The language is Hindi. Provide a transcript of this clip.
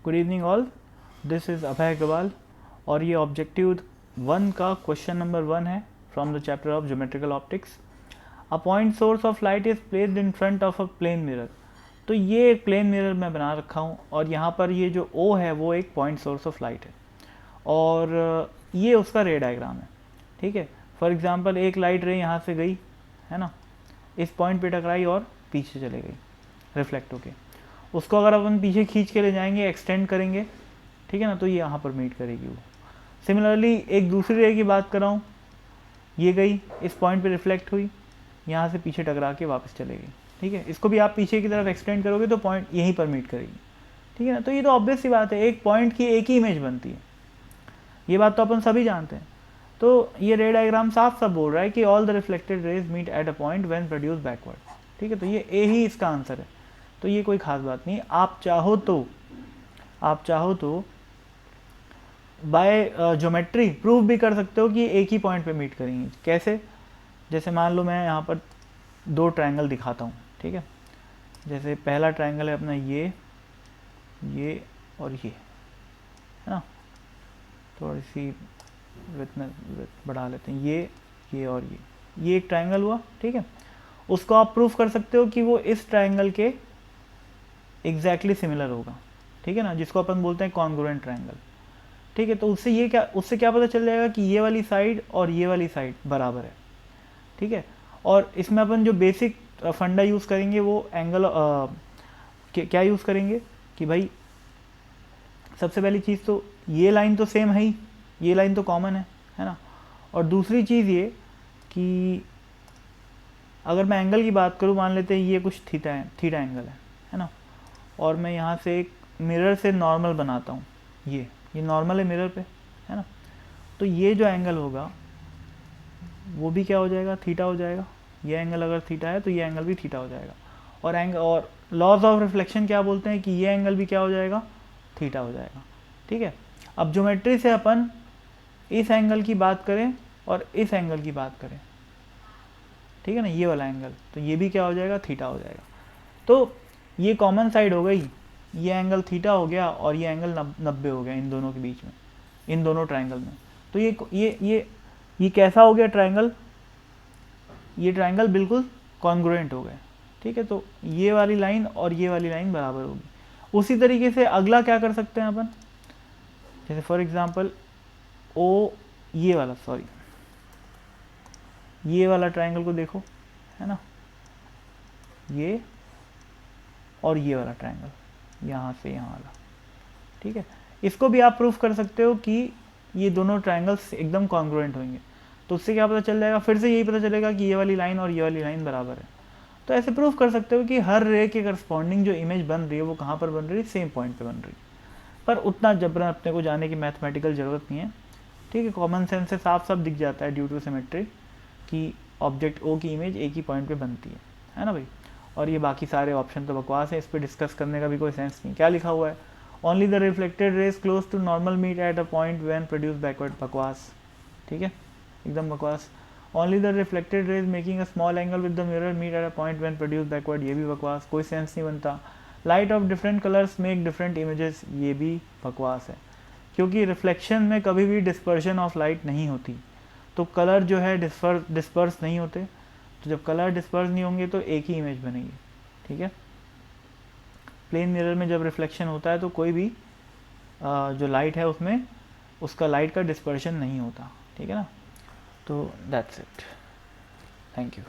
Good evening all, this is Abhay Agrawal और ये ऑब्जेक्टिव 1 का क्वेश्चन नंबर 1 है from the chapter of geometrical optics. A point source of light is placed in front of a plane mirror. तो ये एक प्लेन मिरर मैं बना रखा हूँ और यहाँ पर ये जो O है वो एक पॉइंट सोर्स ऑफ लाइट है और ये उसका रे डायग्राम है। ठीक है, फॉर एग्जांपल एक लाइट रे यहाँ से गई है ना, इस पॉइंट पे टकराई और पीछे चले गई रिफ्लेक्ट होके। उसको अगर अपन पीछे खींच के ले जाएंगे, एक्सटेंड करेंगे, ठीक है ना, तो ये यहाँ पर मीट करेगी वो। सिमिलरली एक दूसरी रे की बात कर रहा हूँ, ये गई इस पॉइंट पे रिफ्लेक्ट हुई, यहाँ से पीछे टकरा के वापस चले गई। ठीक है, इसको भी आप पीछे की तरफ एक्सटेंड करोगे तो पॉइंट यहीं पर मीट करेगी। ठीक है ना, तो ये तो ऑब्वियस सी बात है, एक पॉइंट की एक ही इमेज बनती है, ये बात तो अपन सभी जानते हैं। तो ये रे डायग्राम साफ साफ बोल रहा है कि all the reflected rays meet at a point when produce backward. ठीक है, तो ये ए ही इसका आंसर है, तो ये कोई खास बात नहीं। आप चाहो तो बाय ज्योमेट्री प्रूव भी कर सकते हो कि एक ही पॉइंट पे मीट करेंगे। कैसे? जैसे मान लो मैं यहाँ पर दो ट्रायंगल दिखाता हूँ। ठीक है, जैसे पहला ट्रायंगल है अपना ये और ये, है ना, थोड़ी सी विड्थ बढ़ा लेते हैं, ये और ये एक ट्रायंगल हुआ। ठीक है, उसको आप प्रूफ कर सकते हो कि वो इस ट्रायंगल के एग्जैक्टली सिमिलर होगा। ठीक है ना, जिसको अपन बोलते हैं कॉन्ग्रुएंट ट्रायंगल। ठीक है, तो उससे क्या पता चल जाएगा कि ये वाली साइड और ये वाली साइड बराबर है। ठीक है, और इसमें अपन जो बेसिक फंडा यूज़ करेंगे वो एंगल क्या यूज़ करेंगे कि भाई सबसे पहली चीज़ तो ये लाइन तो सेम है ही, ये लाइन तो कॉमन है ना। और दूसरी चीज़ ये कि अगर मैं एंगल की बात करूँ, मान लेते हैं ये कुछ थीटा एंगल है ना, और मैं यहाँ से एक मिरर से नॉर्मल बनाता हूँ, ये नॉर्मल है मिरर पे, है ना, तो ये जो एंगल होगा वो भी क्या हो जाएगा, थीटा हो जाएगा। ये एंगल अगर थीटा है तो ये एंगल भी थीटा हो जाएगा। और लॉज ऑफ रिफ्लेक्शन क्या बोलते हैं कि ये एंगल भी क्या हो जाएगा, थीटा हो जाएगा। ठीक है, अब ज्योमेट्री से अपन इस एंगल की बात करें और इस एंगल की बात करें, ठीक है ना, ये वाला एंगल, तो ये भी क्या हो जाएगा, थीटा हो जाएगा। तो ये कॉमन साइड हो गई, ये एंगल थीटा हो गया और ये एंगल 90 हो गया इन दोनों के बीच में, इन दोनों ट्रायंगल में। तो ये कैसा हो गया ट्रायंगल, ये ट्रायंगल बिल्कुल कॉन्ग्रुएंट हो गए। ठीक है, तो ये वाली लाइन और ये वाली लाइन बराबर होगी। उसी तरीके से अगला क्या कर सकते हैं अपन, जैसे फॉर एग्जांपल ये वाला ट्रायंगल को देखो, है ना, ये और ये वाला ट्रायंगल यहाँ से यहाँ वाला। ठीक है, इसको भी आप प्रूफ कर सकते हो कि ये दोनों ट्रायंगल्स एकदम कॉन्ग्रुएंट होंगे। तो उससे क्या पता चल जाएगा, फिर से यही पता चलेगा कि ये वाली लाइन और ये वाली लाइन बराबर है। तो ऐसे प्रूफ कर सकते हो कि हर रे के करस्पॉन्डिंग जो इमेज बन रही है वो कहाँ पर बन रही है, सेम पॉइंट पे बन रही है। पर उतना जबरन अपने को जाने की मैथमेटिकल ज़रूरत नहीं है। ठीक है, कॉमन सेंस से साफ साफ दिख जाता है ड्यू टू सिमेट्री कि ऑब्जेक्ट O की इमेज एक ही पॉइंट पे बनती है ना भाई। और ये बाकी सारे ऑप्शन तो बकवास है, इस पर डिस्कस करने का भी कोई सेंस नहीं। क्या लिखा हुआ है, only the reflected rays close to normal meet at a point when produce backward. बकवास, ठीक है, एकदम बकवास। Only the reflected rays making a small angle with the mirror meet at a point when produce backward, ये भी बकवास, कोई सेंस नहीं बनता। Light of different colours make different images, ये भी बकवास है, क्योंकि रिफ्लेक्शन में कभी भी डिस्पर्शन ऑफ लाइट नहीं होती, तो कलर जो है डिस्पर्स नहीं होते। तो जब कलर डिस्पर्स नहीं होंगे तो एक ही इमेज बनेगी। ठीक है, प्लेन मिरर में जब रिफ्लेक्शन होता है तो कोई भी जो लाइट है उसमें उसका लाइट का डिस्पर्शन नहीं होता। ठीक है ना, तो दैट्स इट, थैंक यू।